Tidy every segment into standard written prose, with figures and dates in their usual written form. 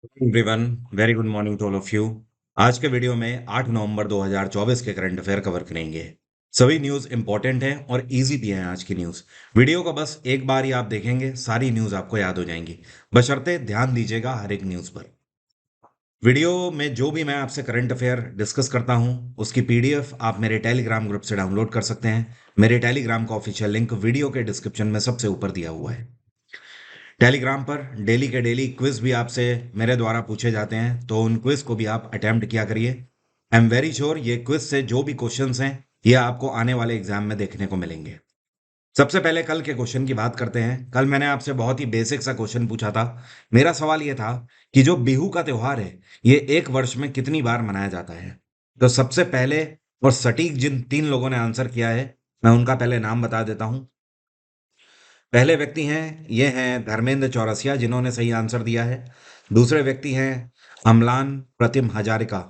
Everyone, very good morning to all of you. आज के video में 8 नवंबर 2024 के करंट अफेयर कवर करेंगे। सभी न्यूज़ इंपॉर्टेंट हैं और इजी भी हैं। आज की न्यूज़ वीडियो को बस एक बार ही आप देखेंगे, सारी न्यूज़ आपको याद हो जाएंगी। बशर्ते ध्यान दीजिएगा हर एक न्यूज़ पर। वीडियो में जो भी मैं आपसे करंट अफेयर डिस्कस करता हूं, उसकी पीडीएफ आप मेरे टेलीग्राम ग्रुप से डाउनलोड कर सकते हैं। मेरे टेलीग्राम का ऑफिशियल लिंक वीडियो के डिस्क्रिप्शन में सबसे ऊपर दिया हुआ है। टेलीग्राम पर डेली के डेली क्विज भी आपसे मेरे द्वारा पूछे जाते हैं, तो उन क्विज को भी आप अटेम्प्ट किया करिए। आई एम वेरी श्योर ये क्विज से जो भी क्वेश्चंस हैं, ये आपको आने वाले एग्जाम में देखने को मिलेंगे। सबसे पहले कल के क्वेश्चन की बात करते हैं। कल मैंने आपसे बहुत ही बेसिक सा क्वेश्चन पूछा था। मेरा सवाल ये था कि जो बिहू का त्योहार है, ये एक वर्ष में कितनी बार मनाया जाता है। तो सबसे पहले और सटीक जिन 3 लोगों ने आंसर किया है, मैं उनका पहले नाम बता देता हूं। पहले व्यक्ति हैं, ये हैं धर्मेंद्र चौरसिया, जिन्होंने सही आंसर दिया है। दूसरे व्यक्ति हैं अम्लान प्रतिम हजारिका।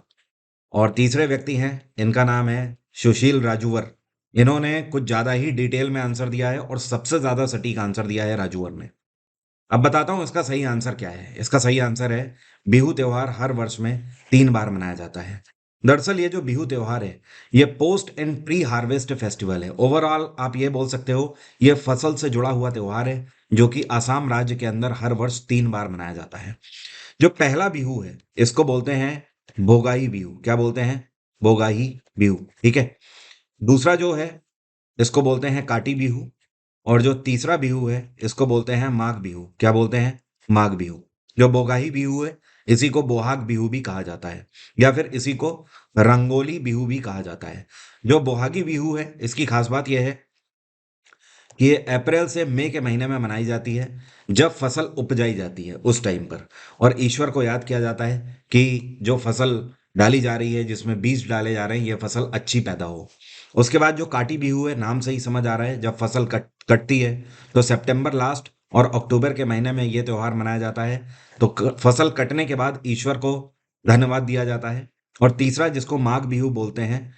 और तीसरे व्यक्ति हैं, इनका नाम है सुशील राजूवर। इन्होंने कुछ ज़्यादा ही डिटेल में आंसर दिया है और सबसे ज़्यादा सटीक आंसर दिया है राजूवर ने। अब बताता हूँ इसका सही आंसर क्या है। इसका सही आंसर है बिहू त्योहार हर वर्ष में 3 बार मनाया जाता है। दरअसल ये जो बिहू त्योहार है, ये post and pre harvest festival है। ओवरऑल आप ये बोल सकते हो, ये फसल से जुड़ा हुआ त्योहार है, जो कि आसाम राज्य के अंदर हर वर्ष 3 बार मनाया जाता है। जो पहला बिहू है, इसको बोलते हैं बोगाई बिहू। क्या बोलते हैं? बोगाई बिहू। ठीक है। दूसरा जो है, इसको बोलते हैं काटी बिहू। और जो तीसरा बिहू है, इसको बोलते हैं माघ बिहू। क्या बोलते हैं? माघ बिहू। जो बोगाही बिहू है, इसी को बोहाग बिहू भी कहा जाता है, या फिर इसी को रंगोली बिहू भी कहा जाता है। जो बोहागी बिहू है, इसकी खास बात यह है कि ये अप्रैल से मई के महीने में मनाई जाती है, जब फसल उपजाई जाती है उस टाइम पर। और ईश्वर को याद किया जाता है कि जो फसल डाली जा रही है, जिसमें बीज डाले जा रहे हैं, ये फसल अच्छी पैदा हो। उसके बाद जो काटी बिहू है, नाम से ही समझ आ रहा है, जब फसल कटती है, तो सितंबर लास्ट और अक्टूबर के महीने में ये त्यौहार मनाया जाता है। तो फसल कटने के बाद ईश्वर को धन्यवाद दिया जाता है। और तीसरा, जिसको माघ बिहू बोलते हैं,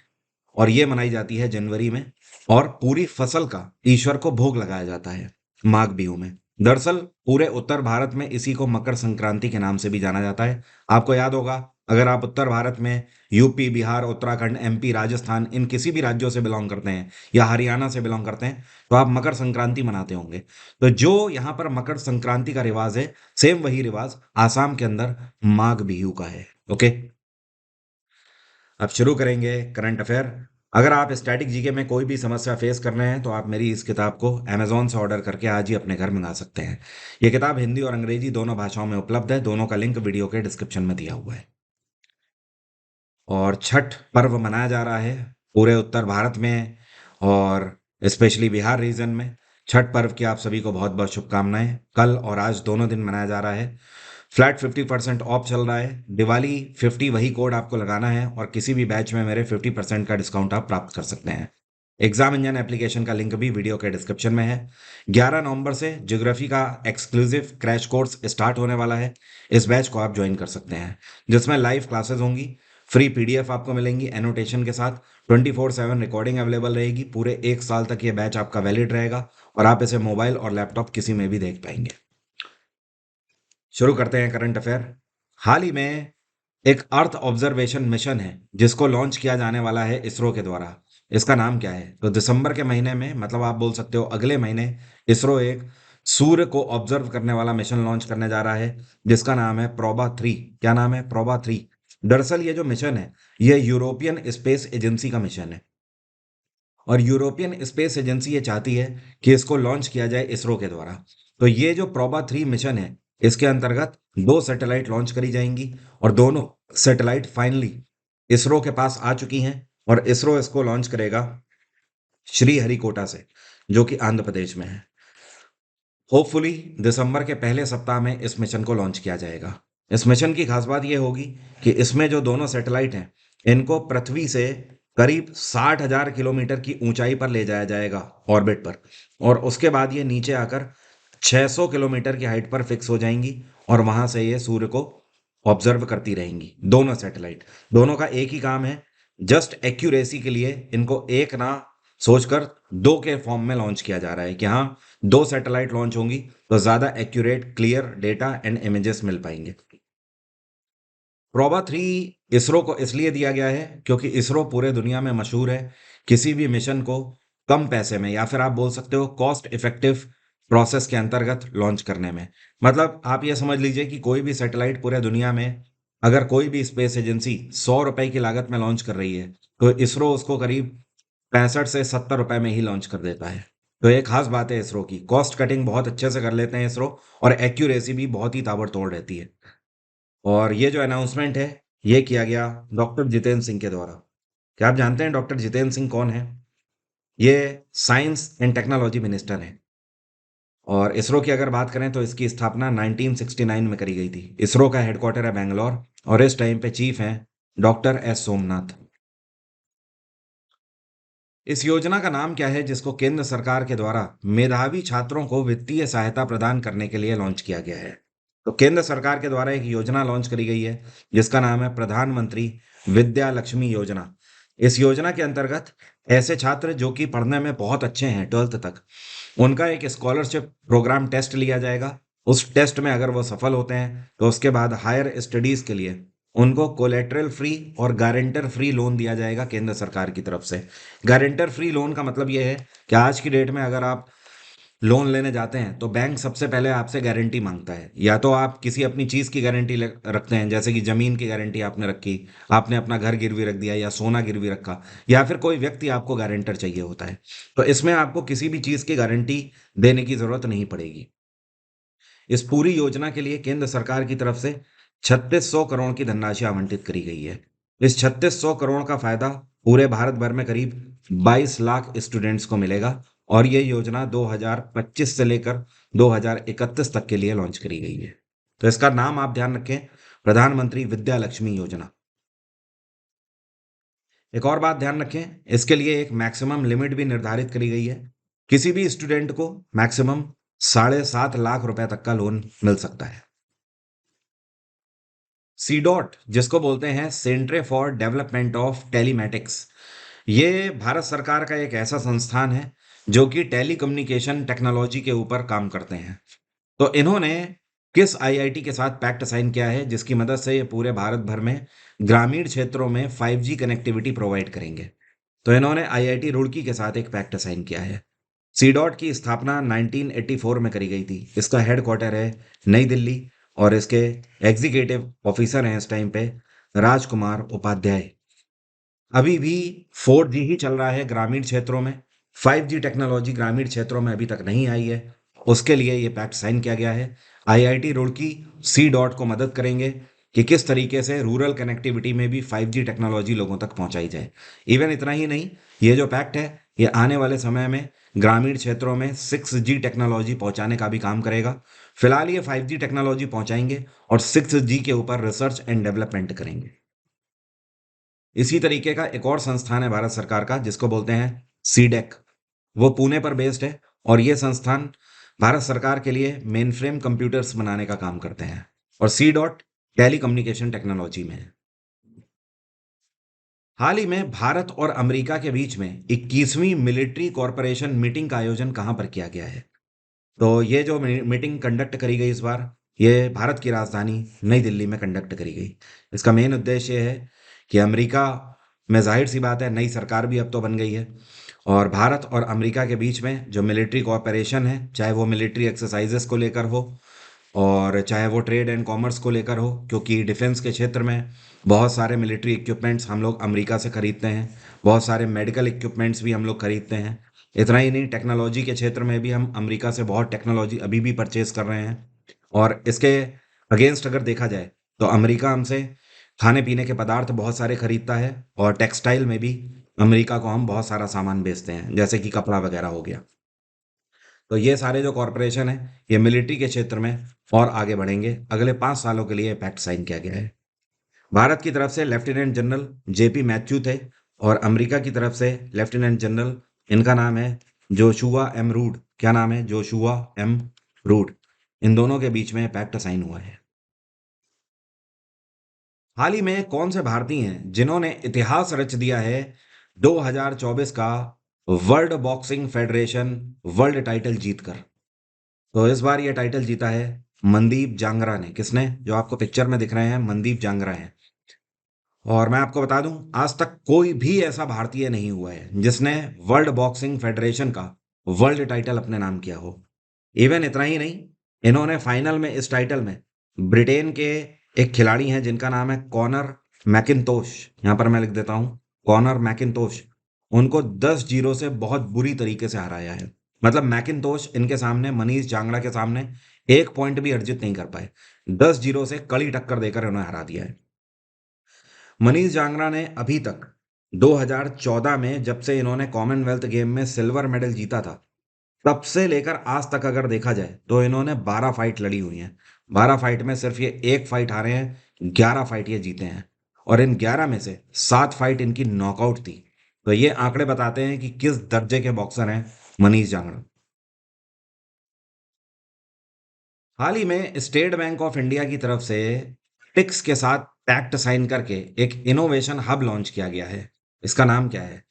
और ये मनाई जाती है जनवरी में। और पूरी फसल का ईश्वर को भोग लगाया जाता है माघ बिहू में। दरअसल पूरे उत्तर भारत में इसी को मकर संक्रांति के नाम से भी जाना जाता है। आपको याद होगा, अगर आप उत्तर भारत में यूपी, बिहार, उत्तराखंड, एमपी, राजस्थान, इन किसी भी राज्यों से बिलोंग करते हैं, या हरियाणा से बिलोंग करते हैं, तो आप मकर संक्रांति मनाते होंगे। तो जो यहाँ पर मकर संक्रांति का रिवाज है, सेम वही रिवाज आसाम के अंदर माघ बिहू का है। ओके। अब शुरू करेंगे करंट अफेयर। अगर आप स्टैटिक जीके में कोई भी समस्या फेस कर रहे हैं, तो आप मेरी इस किताब को अमेजोन से ऑर्डर करके आज ही अपने घर मंगा सकते हैं। ये किताब हिंदी और अंग्रेजी दोनों भाषाओं में उपलब्ध है। दोनों का लिंक वीडियो के डिस्क्रिप्शन में दिया हुआ है। और छठ पर्व मनाया जा रहा है पूरे उत्तर भारत में, और स्पेशली बिहार रीजन में। छठ पर्व की आप सभी को बहुत बहुत शुभकामनाएं। कल और आज दोनों दिन मनाया जा रहा है। फ्लैट 50% ऑफ चल रहा है। दिवाली 50 वही कोड आपको लगाना है, और किसी भी बैच में मेरे 50% का डिस्काउंट आप प्राप्त कर सकते हैं। एग्जाम इंजन एप्लीकेशन का लिंक भी वीडियो के डिस्क्रिप्शन में है। 11 नवंबर से ज्योग्राफी का एक्सक्लूसिव क्रैश कोर्स स्टार्ट होने वाला है। इस बैच को आप ज्वाइन कर सकते हैं, जिसमें लाइव क्लासेस होंगी, फ्री पीडीएफ आपको मिलेंगी एनोटेशन के साथ, 24/7 रिकॉर्डिंग अवेलेबल रहेगी। पूरे 1 साल तक ये बैच आपका वैलिड रहेगा, और आप इसे मोबाइल और लैपटॉप किसी में भी देख पाएंगे। शुरू करते हैं करंट अफेयर। हाल ही में एक अर्थ ऑब्जर्वेशन मिशन है, जिसको लॉन्च किया जाने वाला है इसरो के द्वारा। इसका नाम क्या है? तो दिसंबर के महीने में, मतलब आप बोल सकते हो अगले महीने, इसरो एक सूर्य को ऑब्जर्व करने वाला मिशन लॉन्च करने जा रहा है, जिसका नाम है प्रोबा 3। क्या नाम है? प्रोबा 3। दरअसल ये जो मिशन है, ये यूरोपियन स्पेस एजेंसी का मिशन है। और यूरोपियन स्पेस एजेंसी ये चाहती है कि इसको लॉन्च किया जाए इसरो के द्वारा। तो ये जो प्रोबा 3 मिशन है, इसके अंतर्गत 2 सैटेलाइट लॉन्च करी जाएंगी, और दोनों सैटेलाइट फाइनली इसरो के पास आ चुकी हैं। और इसरो इसको लॉन्च करेगा श्रीहरिकोटा से, जो कि आंध्र प्रदेश में है। होपफुली दिसंबर के पहले सप्ताह में इस मिशन को लॉन्च किया जाएगा। इस मिशन की खास बात यह होगी कि इसमें जो दोनों सैटेलाइट हैं, इनको पृथ्वी से करीब 60,000 किलोमीटर की ऊंचाई पर ले जाया जाएगा, ऑर्बिट पर। और उसके बाद ये नीचे आकर 600 किलोमीटर की हाइट पर फिक्स हो जाएंगी, और वहां से ये सूर्य को ऑब्जर्व करती रहेंगी, दोनों सैटेलाइट। दोनों का एक ही काम है, जस्ट एक्यूरेसी के लिए इनको एक ना सोचकर दो के फॉर्म में लॉन्च किया जा रहा है, कि हाँ, 2 सैटेलाइट लॉन्च होंगी तो ज़्यादा accurate clear data and images मिल पाएंगे। प्रोबा 3 इसरो को इसलिए दिया गया है क्योंकि इसरो पूरे दुनिया में मशहूर है किसी भी मिशन को कम पैसे में या फिर आप बोल सकते हो कॉस्ट इफेक्टिव प्रोसेस के अंतर्गत लॉन्च करने में। मतलब आप ये समझ लीजिए कि कोई भी सैटेलाइट पूरे दुनिया में अगर कोई भी स्पेस एजेंसी 100 रुपए की लागत में लॉन्च कर रही है तो इसरो उसको करीब 65 से 70 रुपए में ही लॉन्च कर देता है। तो ये खास बात है इसरो की, कॉस्ट कटिंग बहुत अच्छे से कर लेते हैं इसरो और एक्यूरेसी भी बहुत ही ताबड़तोड़ रहती है। और ये जो अनाउंसमेंट है ये किया गया डॉक्टर जितेंद्र सिंह के द्वारा। क्या आप जानते हैं डॉक्टर जितेंद्र सिंह कौन है? ये साइंस एंड टेक्नोलॉजी मिनिस्टर हैं। और इसरो की अगर बात करें तो इसकी स्थापना 1969 में करी गई थी। इसरो का हेडक्वार्टर है बेंगलोर और इस टाइम पे चीफ हैं डॉक्टर एस सोमनाथ। इस योजना का नाम क्या है जिसको केंद्र सरकार के द्वारा मेधावी छात्रों को वित्तीय सहायता प्रदान करने के लिए लॉन्च किया गया है? तो केंद्र सरकार के द्वारा एक योजना लॉन्च करी गई है जिसका नाम है प्रधानमंत्री विद्या लक्ष्मी योजना। इस योजना के अंतर्गत ऐसे छात्र जो कि पढ़ने में बहुत अच्छे हैं 12th तक, उनका एक स्कॉलरशिप प्रोग्राम टेस्ट लिया जाएगा। उस टेस्ट में अगर वो सफल होते हैं तो उसके बाद हायर स्टडीज के लिए उनको कोलेटरल फ्री और गारंटर फ्री लोन दिया जाएगा केंद्र सरकार की तरफ से। गारंटर फ्री लोन का मतलब ये है कि आज की डेट में अगर आप लोन लेने जाते हैं तो बैंक सबसे पहले आपसे गारंटी मांगता है। या तो आप किसी अपनी चीज़ की गारंटी रखते हैं, जैसे कि ज़मीन की गारंटी आपने रखी, आपने अपना घर गिरवी रख दिया या सोना गिरवी रखा, या फिर कोई व्यक्ति आपको गारंटर चाहिए होता है। तो इसमें आपको किसी भी चीज़ की गारंटी देने की ज़रूरत नहीं पड़ेगी। इस पूरी योजना के लिए केंद्र सरकार की तरफ से 3600 करोड़ की धनराशि आवंटित करी गई है। इस 3600 करोड़ का फायदा पूरे भारत भर में करीब 22 लाख स्टूडेंट्स को मिलेगा और ये योजना 2025 से लेकर 2031 तक के लिए लॉन्च करी गई है। तो इसका नाम आप ध्यान रखें, प्रधानमंत्री विद्या लक्ष्मी योजना। एक और बात ध्यान रखें, इसके लिए एक मैक्सिमम लिमिट भी निर्धारित करी गई है। किसी भी स्टूडेंट को मैक्सिमम 7.5 लाख रुपए तक का लोन मिल सकता है। सीडॉट जिसको बोलते हैं centre for development of telematics, ये भारत सरकार का एक ऐसा संस्थान है जो कि टेलीकम्युनिकेशन टेक्नोलॉजी के ऊपर काम करते हैं। तो इन्होंने किस आईआईटी के साथ पैक्ट साइन किया है जिसकी मदद से ये पूरे भारत भर में ग्रामीण क्षेत्रों में 5G कनेक्टिविटी प्रोवाइड करेंगे? तो इन्होंने आईआईटी रुड़की के साथ एक पैक्ट साइन किया है। सीडॉट की स्थापना 1984 में करी गई थी। इसका हेडक्वार्टर है नई दिल्ली और इसके एग्जीक्यूटिव ऑफिसर हैं इस टाइम पे राजकुमार उपाध्याय। अभी भी 4G ही चल रहा है ग्रामीण क्षेत्रों में। 5G टेक्नोलॉजी ग्रामीण क्षेत्रों में अभी तक नहीं आई है। उसके लिए ये पैक्ट साइन किया गया है। आईआईटी रुड़की सी डॉट को मदद करेंगे कि किस तरीके से रूरल कनेक्टिविटी में भी 5G टेक्नोलॉजी लोगों तक पहुंचाई जाए। इवन इतना ही नहीं, ये जो पैक्ट है ये आने वाले समय में ग्रामीण क्षेत्रों में 6G टेक्नोलॉजी पहुंचाने का भी काम करेगा। फिलहाल ये 5G टेक्नोलॉजी पहुंचाएंगे और 6G के ऊपर रिसर्च एंड डेवलपमेंट करेंगे। इसी तरीके का एक और संस्थान है भारत सरकार का जिसको बोलते हैं सीडेक। वो पुणे पर बेस्ड है और ये संस्थान भारत सरकार के लिए मेन फ्रेम कंप्यूटर्स बनाने का काम करते हैं। और C dot telecommunication technology में है। हाल ही में भारत और अमेरिका के बीच में 21वीं मिलिट्री कॉरपोरेशन मीटिंग का आयोजन कहां पर किया गया है? तो ये जो मीटिंग कंडक्ट करी गई इस बार, ये भारत की राजधानी नई दिल्ली में कंडक्ट करी गई। इसका मेन उद्देश्य ये है कि अमेरिका में जाहिर सी बात है नई सरकार भी अब तो बन गई है और भारत और अमेरिका के बीच में जो मिलिट्री कोऑपरेशन है, चाहे वो मिलिट्री एक्सरसाइजेस को लेकर हो और चाहे वो ट्रेड एंड कॉमर्स को लेकर हो, क्योंकि डिफेंस के क्षेत्र में बहुत सारे मिलिट्री इक्विपमेंट्स हम लोग अमेरिका से खरीदते हैं, बहुत सारे मेडिकल इक्विपमेंट्स भी हम लोग खरीदते हैं। इतना ही नहीं, टेक्नोलॉजी के क्षेत्र में भी हम अमेरिका से बहुत टेक्नोलॉजी अभी भी परचेज कर रहे हैं। और इसके अगेंस्ट अगर देखा जाए तो अमेरिका हमसे खाने पीने के पदार्थ बहुत सारे खरीदता है और टेक्सटाइल में भी अमेरिका को हम बहुत सारा सामान बेचते हैं, जैसे कि कपड़ा वगैरह हो गया। तो ये सारे जो कॉरपोरेशन है ये मिलिट्री के क्षेत्र में और आगे बढ़ेंगे। अगले 5 सालों के लिए पैक्ट साइन किया गया है। भारत की तरफ से लेफ्टिनेंट जनरल जेपी मैथ्यू थे और अमेरिका की तरफ से लेफ्टिनेंट जनरल, इनका नाम है जोशुआ एम रूड। क्या नाम है? Joshua M rude. इन दोनों के बीच में पैक्ट साइन हुआ है। हाल ही में कौन से भारतीय हैं जिन्होंने इतिहास रच दिया है 2024 का world boxing federation world title जीतकर? तो इस बार ये टाइटल जीता है मनदीप जांगरा ने। किसने? जो आपको पिक्चर में दिख रहे हैं मनदीप जांगरा हैं। और मैं आपको बता दूं, आज तक कोई भी ऐसा भारतीय नहीं हुआ है जिसने वर्ल्ड बॉक्सिंग फेडरेशन का वर्ल्ड टाइटल अपने नाम किया हो। इवन इतना ही नहीं, इन्होंने फाइनल में इस टाइटल में ब्रिटेन के एक खिलाड़ी हैं जिनका नाम है कॉनर मैकिनतोश, यहाँ पर मैं लिख देता हूँ, कॉनर मैकिनतोश, उनको 10-0 से बहुत बुरी तरीके से हराया है। मतलब मैकिनतोश इनके सामने, मनीष जांगड़ा के सामने एक पॉइंट भी अर्जित नहीं कर पाए। 10-0 से कड़ी टक्कर देकर उन्हें हरा दिया है। मनीष जांगड़ा ने अभी तक 2014 में, जब से इन्होंने कॉमनवेल्थ गेम में सिल्वर मेडल जीता था, तब से लेकर आज तक अगर देखा जाए तो इन्होंने 12 फाइट लड़ी हुई हैं। 12 फाइट में सिर्फ ये एक फाइट हारे हैं, 11 फाइट ये जीते हैं। और इन 11 में से 7 फाइट इनकी नॉकआउट थी। तो ये आंकड़े बताते हैं कि किस दर्जे के बॉक्सर हैं मनीष जांगड़ा। हाल ही में स्टेट बैंक ऑफ इंडिया की तरफ से टिक्स के साथ पैक्ट साइन करके एक इनोवेशन हब लॉन्च किया गया है। इसका नाम क्या है?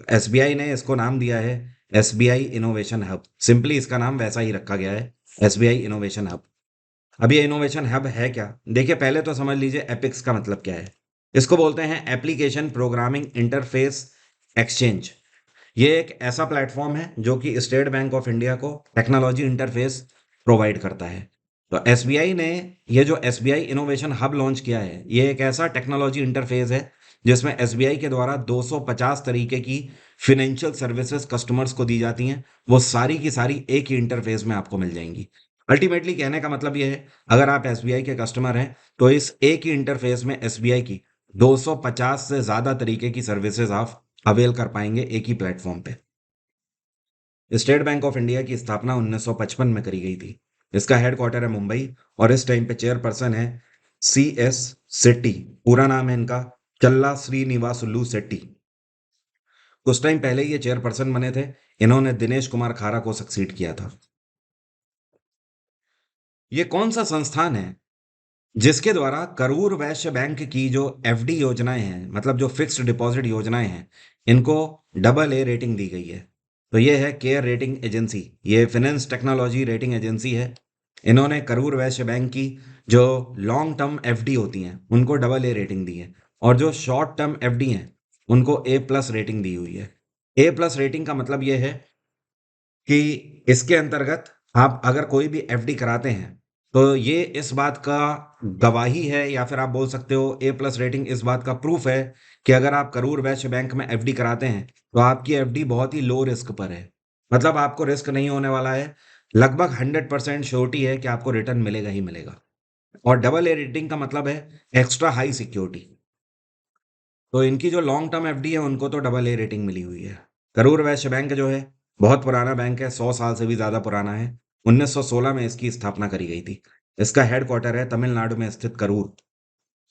एसबीआई ने इसको नाम दिया है एसबीआई इनोवेशन हब। सिंपली इसका नाम वैसा ही रखा गया है, एसबीआई इनोवेशन हब। अब ये इनोवेशन हब है क्या? देखिए, पहले तो समझ लीजिए एपिक्स का मतलब क्या है। इसको बोलते हैं एप्लीकेशन प्रोग्रामिंग इंटरफेस एक्सचेंज। ये एक ऐसा प्लेटफॉर्म है जो कि स्टेट बैंक ऑफ इंडिया को टेक्नोलॉजी इंटरफेस प्रोवाइड करता है। तो एसबीआई ने ये जो एसबीआई इनोवेशन हब लॉन्च किया है, ये एक ऐसा टेक्नोलॉजी इंटरफेस है जिसमें एसबीआई के द्वारा 250 तरीके की फिनेंशियल सर्विसेज कस्टमर्स को दी जाती हैं। वो सारी की सारी एक ही इंटरफेस में आपको मिल जाएंगी। अल्टीमेटली कहने का मतलब ये है, अगर आप एसबीआई के कस्टमर हैं तो इस एक ही इंटरफेस में एसबीआई की 250 से ज़्यादा तरीके की सर्विसेज आप अवेल कर पाएंगे एक ही प्लेटफॉर्म पे। स्टेट बैंक ऑफ इंडिया की स्थापना 1955 में करी गई थी। इसका हेडक्वार्टर है मुंबई और इस टाइम पे चेयरपर्सन है सी एस सेट्टी। पूरा नाम है इनका चल्ला श्रीनिवासुलु सेट्टी। कुछ टाइम पहले ये चेयरपर्सन बने थे। इन्होंने दिनेश कुमार खारा को सक्सीड किया था। ये कौन सा संस्थान है जिसके द्वारा करूर वैश्य बैंक की जो एफडी योजनाएं हैं, मतलब जो फिक्स्ड डिपॉजिट योजनाएं हैं, इनको डबल ए रेटिंग दी गई है? तो ये है केयर रेटिंग एजेंसी। ये फाइनेंस टेक्नोलॉजी रेटिंग एजेंसी है। इन्होंने करूर वैश्य बैंक की जो लॉन्ग टर्म एफडी होती हैं उनको डबल ए रेटिंग दी है, और जो शॉर्ट टर्म एफडी हैं उनको ए प्लस रेटिंग दी हुई है। ए प्लस रेटिंग का मतलब ये है कि इसके अंतर्गत आप अगर कोई भी एफडी कराते हैं तो ये इस बात का गवाही है, या फिर आप बोल सकते हो ए प्लस रेटिंग इस बात का प्रूफ है कि अगर आप करूर वैश्य बैंक में एफडी कराते हैं तो आपकी एफडी बहुत ही लो रिस्क पर है। मतलब आपको रिस्क नहीं होने वाला है। लगभग 100% श्योरिटी है कि आपको रिटर्न मिलेगा ही मिलेगा। और डबल ए रेटिंग का मतलब है एक्स्ट्रा हाई सिक्योरिटी। तो इनकी जो लॉन्ग टर्म एफडी है उनको तो डबल ए रेटिंग मिली हुई है। करूर वैश्य बैंक जो है बहुत पुराना बैंक है, 100 साल से भी ज़्यादा पुराना है। 1916 में इसकी स्थापना करी गई थी। इसका हेडक्वार्टर है तमिलनाडु में स्थित करूर।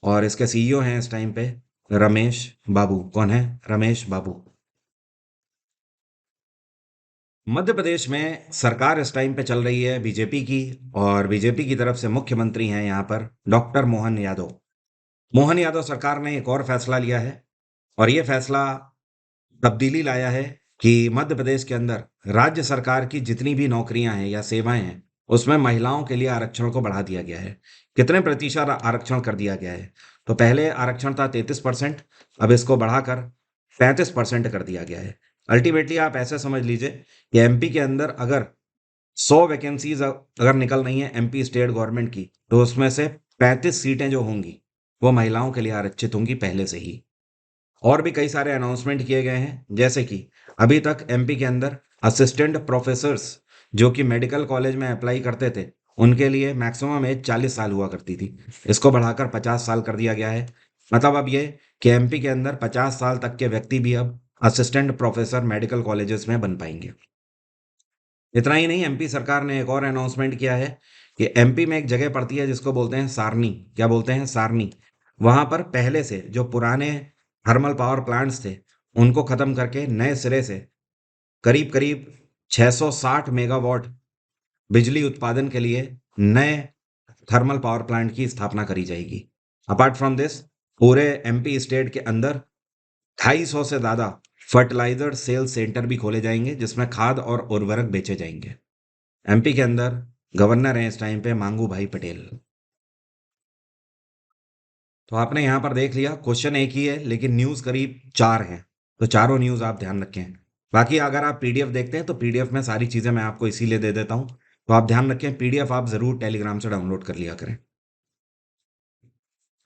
और इसके सीईओ हैं इस टाइम पे रमेश बाबू। कौन है? रमेश बाबू। मध्य प्रदेश में सरकार इस टाइम पे चल रही है बीजेपी की, और बीजेपी की तरफ से मुख्यमंत्री हैं यहाँ पर डॉक्टर मोहन यादव। मोहन यादव सरकार ने एक और फैसला लिया है, और ये फैसला तब्दीली लाया है कि मध्य प्रदेश के अंदर राज्य सरकार की जितनी भी नौकरियां हैं या सेवाएं हैं उसमें महिलाओं के लिए आरक्षण को बढ़ा दिया गया है। कितने प्रतिशत आरक्षण कर दिया गया है? तो पहले आरक्षण था 33%, अब इसको बढ़ाकर 35% कर दिया गया है। अल्टीमेटली आप ऐसे समझ लीजिए कि एमपी के अंदर अगर 100 वैकेंसीज अगर निकल रही हैं एमपी स्टेट गवर्नमेंट की, तो उसमें से 35 सीटें जो होंगी वो महिलाओं के लिए आरक्षित होंगी पहले से ही। और भी कई सारे अनाउंसमेंट किए गए हैं, जैसे कि अभी तक एमपी के अंदर असिस्टेंट प्रोफेसर्स जो कि मेडिकल कॉलेज में अप्लाई करते थे, उनके लिए मैक्सिमम एज 40 साल हुआ करती थी। इसको बढ़ाकर 50 साल कर दिया गया है। मतलब अब ये कि एमपी के अंदर 50 साल तक के व्यक्ति भी अब असिस्टेंट प्रोफेसर मेडिकल कॉलेजेस में बन पाएंगे। इतना ही नहीं, एमपी सरकार ने एक और अनाउंसमेंट किया है कि एमपी में एक जगह पड़ती है जिसको बोलते हैं सारनी। क्या बोलते हैं? सारनी। वहां पर पहले से जो पुराने थर्मल पावर प्लांट्स थे उनको खत्म करके नए सिरे से करीब करीब 660 मेगावाट बिजली उत्पादन के लिए नए थर्मल पावर प्लांट की स्थापना करी जाएगी। अपार्ट फ्रॉम दिस, पूरे एमपी स्टेट के अंदर 250 से ज्यादा फर्टिलाइजर सेल सेंटर भी खोले जाएंगे जिसमें खाद और उर्वरक बेचे जाएंगे। एमपी के अंदर गवर्नर हैं इस टाइम पे मांगू भाई पटेल। तो आपने यहाँ पर देख लिया, क्वेश्चन एक ही है लेकिन न्यूज़ करीब 4 हैं। तो चारों न्यूज़ आप ध्यान रखें। बाकी अगर आप पीडीएफ देखते हैं तो पीडीएफ में सारी चीज़ें मैं आपको इसीलिए दे देता हूँ। तो आप ध्यान रखें, पीडीएफ आप ज़रूर टेलीग्राम से डाउनलोड कर लिया करें।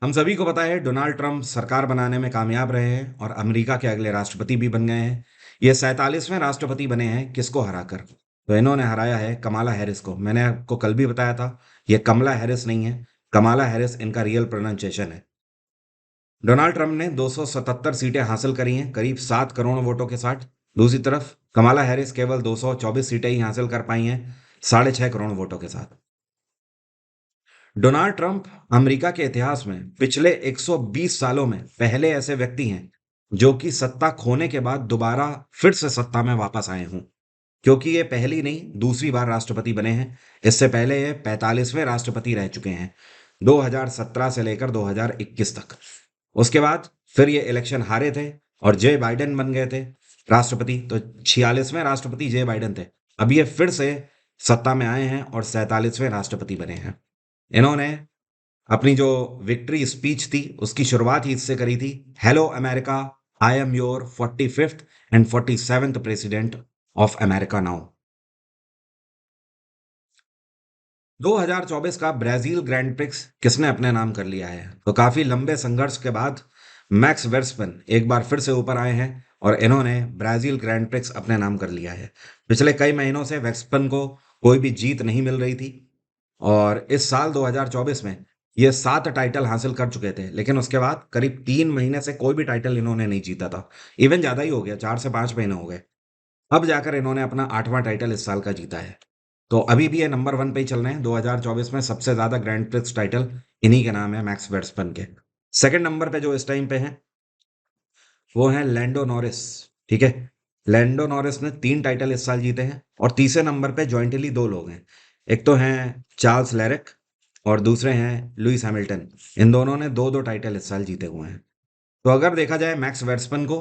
हम सभी को पता है डोनाल्ड ट्रंप सरकार बनाने में कामयाब रहे हैं और अमेरिका के अगले राष्ट्रपति भी बन गए हैं। ये 47वें राष्ट्रपति बने हैं, किसको हराकर? तो इन्होंने हराया है कमाला हैरिस को। मैंने आपको कल भी बताया था, ये कमला हैरिस नहीं है, कमाला हैरिस इनका रियल प्रोनाउंसिएशन है। डोनाल्ड ट्रंप ने 277 सीटें हासिल करी हैं, करीब 7 करोड़ वोटों के साथ। दूसरी तरफ कमाला हैरिस केवल 224 सीटें ही हासिल कर पाई हैं, 6.5 करोड़ वोटों के साथ। डोनाल्ड ट्रंप अमेरिका के इतिहास में पिछले 120 सालों में पहले ऐसे व्यक्ति हैं जो कि सत्ता खोने के बाद दोबारा फिर से सत्ता में वापस आए हों, क्योंकि ये पहली नहीं दूसरी बार राष्ट्रपति बने हैं। इससे पहले ये 45वें राष्ट्रपति रह चुके हैं, 2017 से लेकर 2021 तक। उसके बाद फिर ये इलेक्शन हारे थे और जे बाइडेन बन गए थे राष्ट्रपति। तो 46वें राष्ट्रपति जे बाइडेन थे। अब ये फिर से सत्ता में आए हैं और 47वें राष्ट्रपति बने हैं। इन्होंने अपनी जो विक्ट्री स्पीच थी उसकी शुरुआत ही इससे करी थी, hello America, I am your 45th and 47th president of America now. 2024 का ब्राजील ग्रैंड प्रिक्स किसने अपने नाम कर लिया है? तो काफी लंबे संघर्ष के बाद मैक्स वेर्स्टपन एक बार फिर से ऊपर आए हैं और इन्होंने ब्राजील ग्रैंड प्रिक्स अपने नाम कर लिया है। पिछले कई महीनों से वेर्स्टपन को कोई भी जीत नहीं मिल रही थी और इस साल 2024 में ये 7 टाइटल हासिल कर चुके थे, लेकिन उसके बाद करीब 3 महीने से कोई भी टाइटल इन्होंने नहीं जीता था। इवन ज़्यादा ही हो गया, 4 से 5 महीने हो गए। अब जाकर इन्होंने अपना 8वां टाइटल इस साल का जीता है। तो अभी भी ये नंबर 1 पे ही चल रहे हैं। 2024 में सबसे ज़्यादा ग्रैंड प्रिक्स टाइटल इन्हीं के नाम है, मैक्स वर्स्टपन के। सेकंड नंबर पे जो इस टाइम पे हैं, वो हैं लैंडो नॉरिस। ठीक है, लैंडो नॉरिस ने 3 टाइटल इस साल जीते हैं और तीसरे नंबर पे जॉइंटली 2 लोग हैं। एक तो हैं चार्ल्स लेरिक और दूसरे हैं लुइस हैमिल्टन। इन दोनों ने 2-2 टाइटल इस साल जीते हुए हैं। तो अगर देखा जाए मैक्स वर्स्टपन को,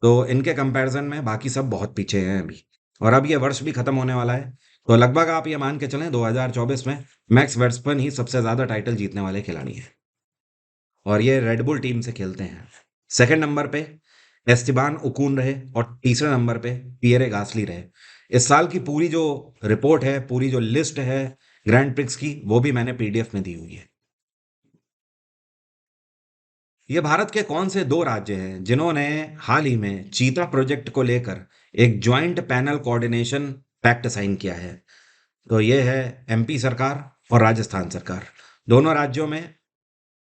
तो इनके कंपैरिजन में बाकी सब बहुत पीछे हैं अभी। और अब ये वर्ष भी खत्म होने वाला है, तो लगभग आप ये मान के चलें 2024 में मैक्स वर्स्टपन ही सबसे ज़्यादा टाइटल जीतने वाले खिलाड़ी हैं और ये रेडबुल टीम से खेलते हैं। सेकंड नंबर पे एस्टेबान ओकून रहे और तीसरे नंबर पे पियरे गासली रहे। इस साल की पूरी जो रिपोर्ट है, पूरी जो लिस्ट है ग्रैंड प्रिक्स की, वो भी मैंने पीडीएफ में दी हुई है। ये भारत के कौन से 2 राज्य हैं जिन्होंने हाल ही में चीता प्रोजेक्ट को लेकर एक joint panel coordination pact sign किया है? तो ये है एमपी सरकार और राजस्थान सरकार। दोनों राज्यों में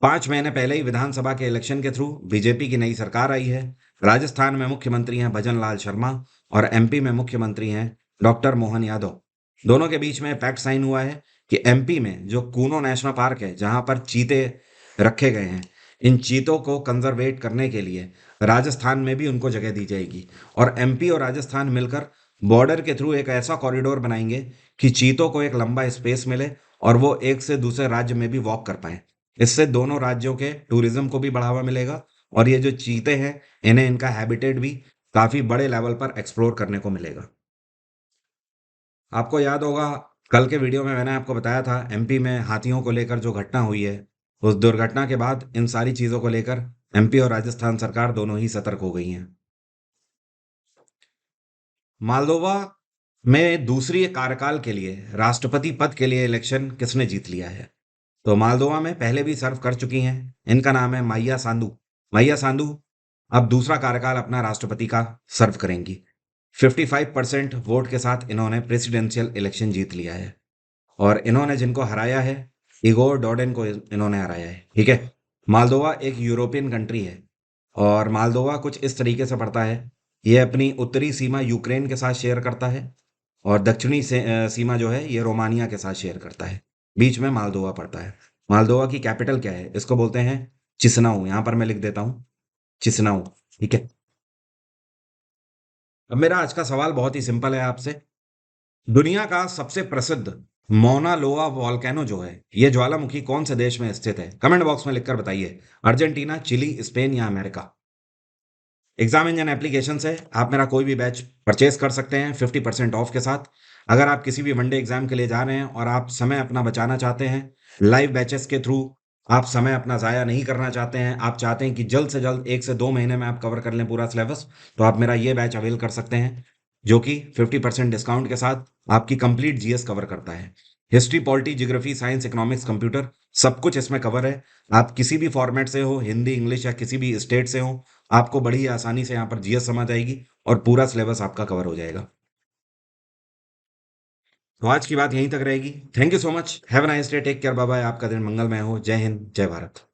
5 महीने पहले ही विधानसभा के इलेक्शन के थ्रू बीजेपी की नई सरकार आई है। राजस्थान में मुख्यमंत्री हैं भजन लाल शर्मा और एमपी में मुख्यमंत्री हैं डॉक्टर मोहन यादव। दोनों के बीच में पैक्ट साइन हुआ है कि एमपी में जो कूनो नेशनल पार्क है, जहां पर चीते रखे गए हैं, इन चीतों को कंजर्वेट करने के लिए राजस्थान में भी उनको जगह दी जाएगी और एमपी और राजस्थान मिलकर बॉर्डर के थ्रू एक ऐसा कॉरिडोर बनाएंगे कि चीतों को एक लंबा स्पेस मिले और वो एक से दूसरे राज्य में भी वॉक कर पाए। इससे दोनों राज्यों के टूरिज्म को भी बढ़ावा मिलेगा और ये जो चीते हैं, इन्हें इनका हैबिटेट भी काफी बड़े लेवल पर एक्सप्लोर करने को मिलेगा। आपको याद होगा, कल के वीडियो में मैंने आपको बताया था एमपी में हाथियों को लेकर जो घटना हुई है, उस दुर्घटना के बाद इन सारी चीजों को लेकर एमपी और राजस्थान सरकार दोनों ही सतर्क हो गई हैं। मालदोवा में दूसरी कार्यकाल के लिए राष्ट्रपति पद के लिए इलेक्शन किसने जीत लिया है? तो मालदोवा में पहले भी सर्व कर चुकी हैं। इनका नाम है माइया सांदू। माइया सांदू अब दूसरा कार्यकाल अपना राष्ट्रपति का सर्व करेंगी। 55% वोट के साथ इन्होंने प्रेसिडेंशियल इलेक्शन जीत लिया है और इन्होंने जिनको हराया है, इगोर डोडेन को इन्होंने हराया है। ठीक है, मालदोवा एक यूरोपियन कंट्री है और मालदोवा कुछ इस तरीके से पड़ता है। ये अपनी उत्तरी सीमा यूक्रेन के साथ शेयर करता है और दक्षिणी सीमा जो है ये रोमानिया के साथ शेयर करता है। बीच में मालदोवा पड़ता है। मालदोवा की कैपिटल क्या है? इसको बोलते हैं चिसनाऊ। यहाँ पर मैं लिख देता हूँ, चिसनाऊ। ठीक है, अब मेरा आज का सवाल बहुत ही सिंपल है आपसे। दुनिया का सबसे प्रसिद्ध मौना लोआ वॉल्केनो जो है, ये ज्वालामुखी कौन से देश में स्थित है? कमेंट बॉक्स में लिखकर बताइए। अर्जेंटीना, चिली, स्पेन या अमेरिका? एग्जाम इंजन एप्लीकेशन से आप मेरा कोई भी बैच परचेज कर सकते हैं 50% ऑफ के साथ। अगर आप किसी भी वनडे एग्जाम के लिए जा रहे हैं और आप समय अपना बचाना चाहते हैं, लाइव बैचेस के थ्रू आप समय अपना ज़ाया नहीं करना चाहते हैं, आप चाहते हैं कि जल्द से जल्द 1 से 2 महीने में आप कवर कर लें पूरा सिलेबस, तो आप मेरा ये बैच अवेल कर सकते हैं, जो कि 50% डिस्काउंट के साथ आपकी कंप्लीट जीएस कवर करता है। History, polity, geography, science, economics, computer सब कुछ इसमें कवर है। आप किसी भी फॉर्मेट से हो, हिंदी, इंग्लिश या किसी भी स्टेट से हो, आपको बड़ी ही आसानी से यहाँ पर जीएस समझ आएगी और पूरा सिलेबस आपका कवर हो जाएगा। तो आज की बात यहीं तक रहेगी। Thank you so much. Have a nice day. Take care. Bye bye. आपका दिन मंगलमय हो। जय हिंद, जय भारत।